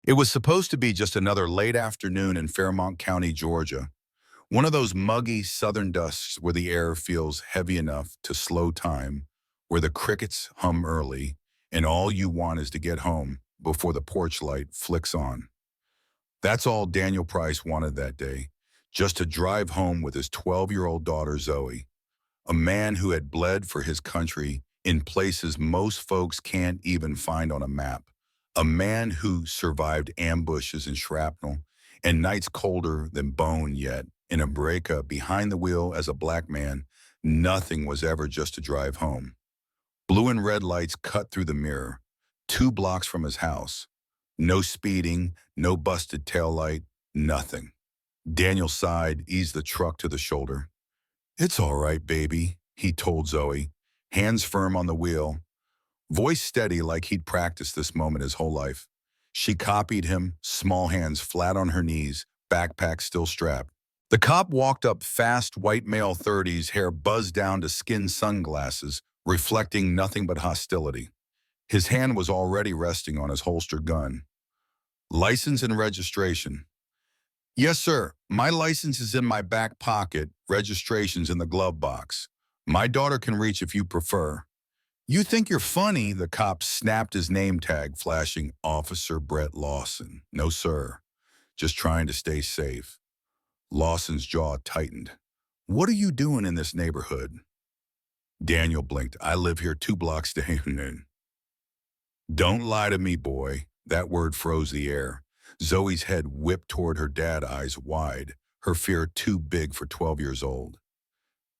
It was supposed to be just another late afternoon in Fairmont County, Georgia. One of those muggy southern dusks where the air feels heavy enough to slow time, where the crickets hum early, and all you want is to get home before the porch light flicks on. That's all Daniel Price wanted that day, just to drive home with his 12-year-old daughter Zoe, a man who had bled for his country in places most folks can't even find on a map, a man who survived ambushes and shrapnel, and nights colder than bone yet, in a breakup behind the wheel as a black man, nothing was ever just to drive home. Blue and red lights cut through the mirror, 2 blocks from his house. No speeding, no busted taillight, nothing. Daniel sighed, eased the truck to the shoulder. "It's all right, baby," he told Zoe, hands firm on the wheel, voice steady like he'd practiced this moment his whole life. She copied him, small hands flat on her knees, backpack still strapped. The cop walked up fast, white male 30s, hair buzzed down to skin sunglasses, reflecting nothing but hostility. His hand was already resting on his holstered gun. "License and registration." "Yes, sir. My license is in my back pocket, registration's in the glove box. My daughter can reach if you prefer." "You think you're funny," the cop snapped his name tag, flashing Officer Brett Lawson. "No, sir. Just trying to stay safe." Lawson's jaw tightened. "What are you doing in this neighborhood?" Daniel blinked. "I live here 2 blocks down." "Don't lie to me, boy." That word froze the air. Zoe's head whipped toward her dad, eyes wide, her fear too big for 12 years old.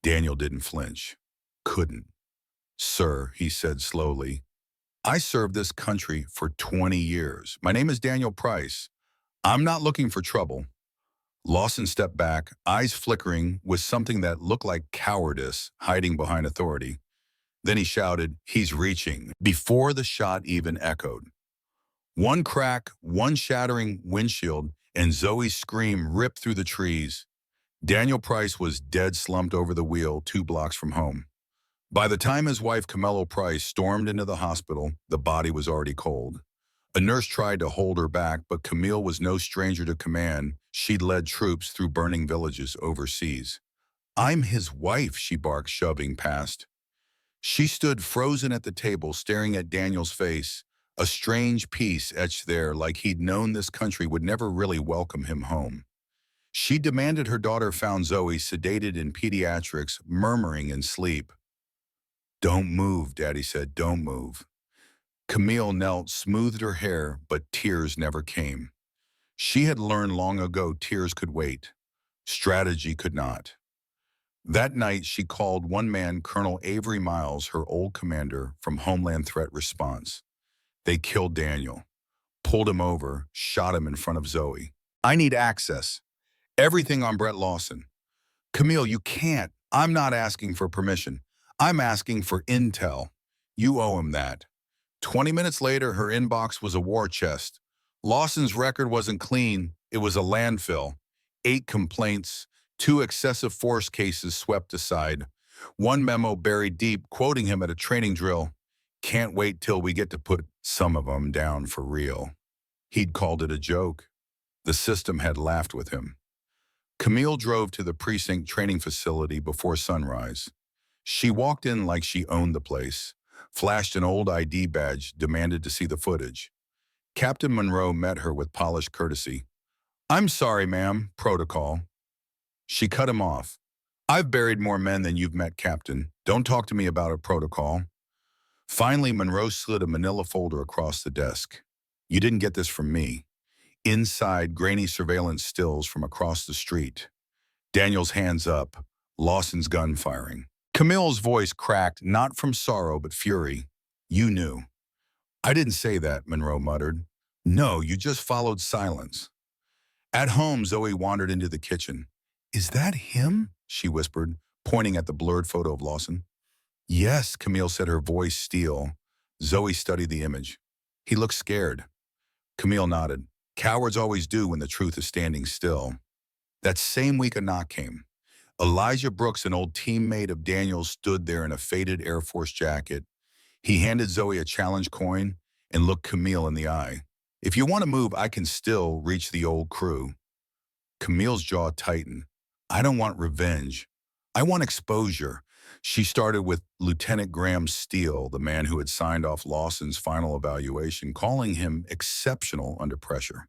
Daniel didn't flinch. Couldn't. "Sir," he said slowly, "I served this country for 20 years. My name is Daniel Price. I'm not looking for trouble." Lawson stepped back, eyes flickering with something that looked like cowardice hiding behind authority. Then he shouted, "He's reaching," before the shot even echoed. One crack, one shattering windshield, and Zoe's scream ripped through the trees. Daniel Price was dead slumped over the wheel 2 blocks from home. By the time his wife Camelo Price stormed into the hospital, the body was already cold. A nurse tried to hold her back, but Camille was no stranger to command. She'd led troops through burning villages overseas. "I'm his wife," she barked, shoving past. She stood frozen at the table, staring at Daniel's face, a strange peace etched there like he'd known this country would never really welcome him home. She demanded her daughter found Zoe sedated in pediatrics, murmuring in sleep. "Don't move," Daddy said, "don't move." Camille knelt, smoothed her hair, but tears never came. She had learned long ago tears could wait. Strategy could not. That night, she called one man, Colonel Avery Miles, her old commander, from Homeland Threat Response. They killed Daniel, pulled him over, shot him in front of Zoe. "I need access. Everything on Brett Lawson." "Camille, you can't. I'm not asking for permission. I'm asking for intel. You owe him that." 20 minutes later, her inbox was a war chest. Lawson's record wasn't clean. It was a landfill. 8 complaints, 2 excessive force cases swept aside. One memo buried deep, quoting him at a training drill. "Can't wait till we get to put some of them down for real." He'd called it a joke. The system had laughed with him. Camille drove to the precinct training facility before sunrise. She walked in like she owned the place, flashed an old ID badge, demanded to see the footage. Captain Monroe met her with polished courtesy. "I'm sorry, ma'am, protocol." She cut him off. "I've buried more men than you've met, Captain. Don't talk to me about a protocol." Finally, Monroe slid a manila folder across the desk. "You didn't get this from me." Inside, grainy surveillance stills from across the street. Daniel's hands up, Lawson's gun firing. Camille's voice cracked, not from sorrow but fury. "You knew." "I didn't say that," Monroe muttered. "No, you just followed silence." At home, Zoe wandered into the kitchen. "Is that him?" she whispered, pointing at the blurred photo of Lawson. "Yes," Camille said, her voice steel. Zoe studied the image. "He looked scared." Camille nodded. "Cowards always do when the truth is standing still." That same week, a knock came. Elijah Brooks, an old teammate of Daniel's, stood there in a faded Air Force jacket. He handed Zoe a challenge coin and looked Camille in the eye. If you want to move, I can still reach the old crew. Camille's jaw tightened. I don't want revenge. I want exposure. She started with Lieutenant Graham Steele, the man who had signed off Lawson's final evaluation, calling him exceptional under pressure.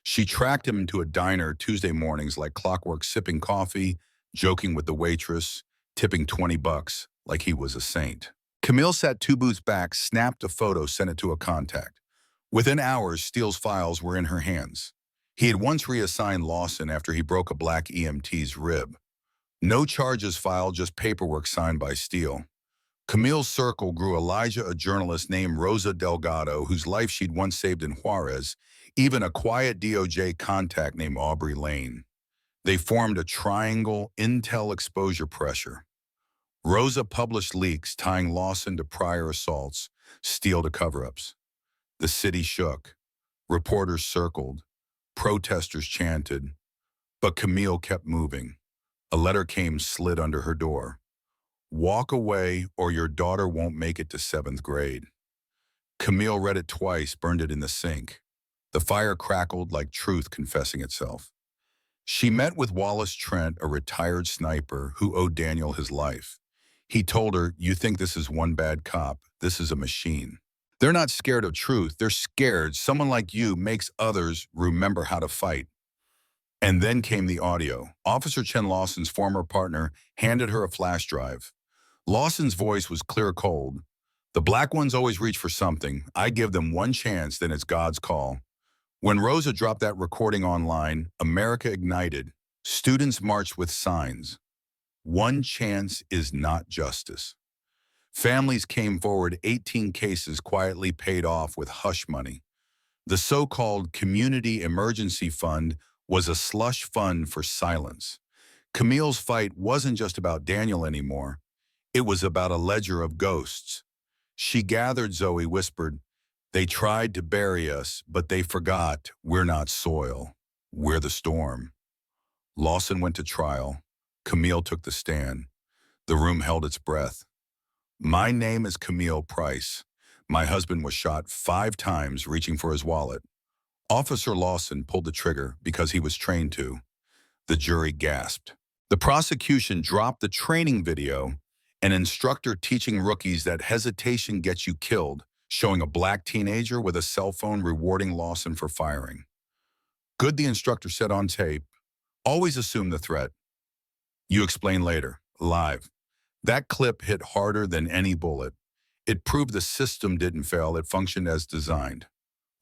She tracked him into a diner Tuesday mornings like clockwork, sipping coffee, joking with the waitress, tipping $20 like he was a saint. Camille sat two booths back, snapped a photo, sent it to a contact. Within hours, Steele's files were in her hands. He had once reassigned Lawson after he broke a black EMT's rib. No charges filed, just paperwork signed by Steele. Camille's circle grew. Elijah, a journalist named Rosa Delgado, whose life she'd once saved in Juarez, even a quiet DOJ contact named Aubrey Lane. They formed a triangle intel exposure pressure. Rosa published leaks tying Lawson to prior assaults, Steele to cover-ups. The city shook. Reporters circled. Protesters chanted. But Camille kept moving. A letter came slid under her door. Walk away or your daughter won't make it to 7th grade. Camille read it twice, burned it in the sink. The fire crackled like truth confessing itself. She met with Wallace Trent, a retired sniper who owed Daniel his life. He told her, you think this is one bad cop. This is a machine. They're not scared of truth. They're scared someone like you makes others remember how to fight. And then came the audio. Officer Chen Lawson's former partner handed her a flash drive. Lawson's voice was clear cold. The black ones always reach for something. I give them one chance, then it's God's call. When Rosa dropped that recording online, America ignited. Students marched with signs. One chance is not justice. Families came forward, 18 cases quietly paid off with hush money. The so-called Community Emergency Fund was a slush fund for silence. Camille's fight wasn't just about Daniel anymore. It was about a ledger of ghosts. She gathered Zoe, whispered, they tried to bury us, but they forgot we're not soil. We're the storm. Lawson went to trial. Camille took the stand. The room held its breath. My name is Camille Price. My husband was shot 5 times reaching for his wallet. Officer Lawson pulled the trigger because he was trained to. The jury gasped. The prosecution dropped the training video, an instructor teaching rookies that hesitation gets you killed, showing a black teenager with a cell phone rewarding Lawson for firing. Good, the instructor said on tape. Always assume the threat. You explain later, live. That clip hit harder than any bullet. It proved the system didn't fail, it functioned as designed.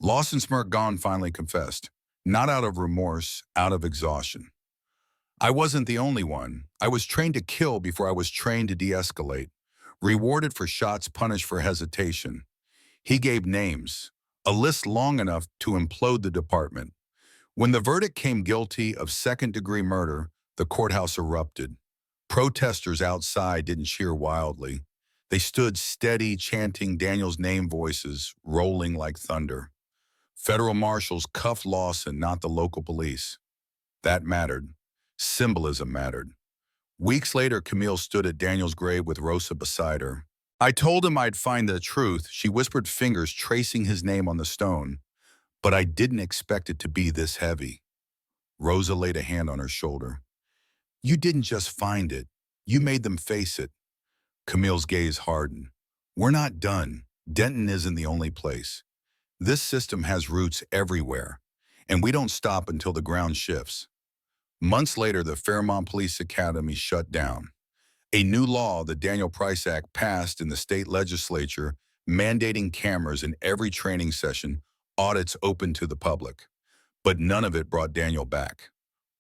Lawson Smirk Gone finally confessed, not out of remorse, out of exhaustion. I wasn't the only one. I was trained to kill before I was trained to de-escalate, rewarded for shots, punished for hesitation. He gave names, a list long enough to implode the department. When the verdict came guilty of second-degree murder, the courthouse erupted. Protesters outside didn't cheer wildly. They stood steady, chanting Daniel's name, voices rolling like thunder. Federal marshals cuffed Lawson, not the local police. That mattered. Symbolism mattered. Weeks later, Camille stood at Daniel's grave with Rosa beside her. I told him I'd find the truth, she whispered, fingers tracing his name on the stone. But I didn't expect it to be this heavy. Rosa laid a hand on her shoulder. You didn't just find it. You made them face it. Camille's gaze hardened. We're not done. Denton isn't the only place. This system has roots everywhere, and we don't stop until the ground shifts. Months later, the Fairmont Police Academy shut down. A new law, the Daniel Price Act, passed in the state legislature, mandating cameras in every training session, audits open to the public. But none of it brought Daniel back.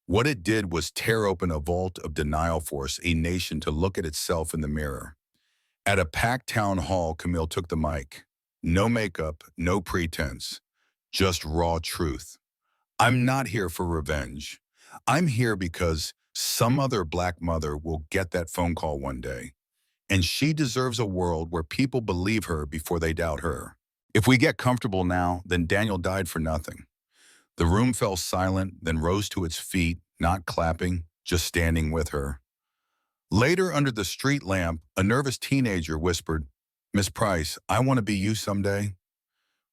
What it did was tear open a vault of denial, force a nation to look at itself in the mirror. At a packed town hall, Camille took the mic. No makeup, no pretense, just raw truth. I'm not here for revenge. I'm here because some other black mother will get that phone call one day, and she deserves a world where people believe her before they doubt her. If we get comfortable now, then Daniel died for nothing. The room fell silent, then rose to its feet, not clapping, just standing with her. Later, under the street lamp, a nervous teenager whispered, Miss Price, I want to be you someday.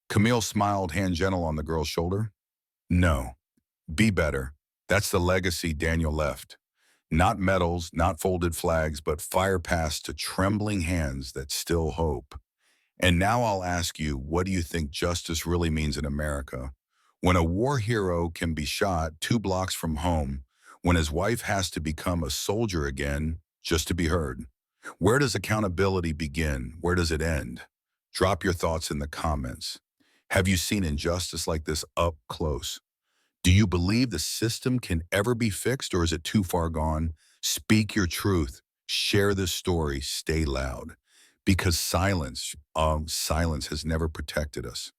Camille smiled, hand gentle on the girl's shoulder. No, be better. That's the legacy Daniel left. Not medals, not folded flags, but fire passed to trembling hands that still hope. And now I'll ask you, what do you think justice really means in America? When a war hero can be shot 2 blocks from home, when his wife has to become a soldier again just to be heard. Where does accountability begin? Where does it end? Drop your thoughts in the comments. Have you seen injustice like this up close? Do you believe the system can ever be fixed, or is it too far gone? Speak your truth. Share this story. Stay loud. Because silence has never protected us.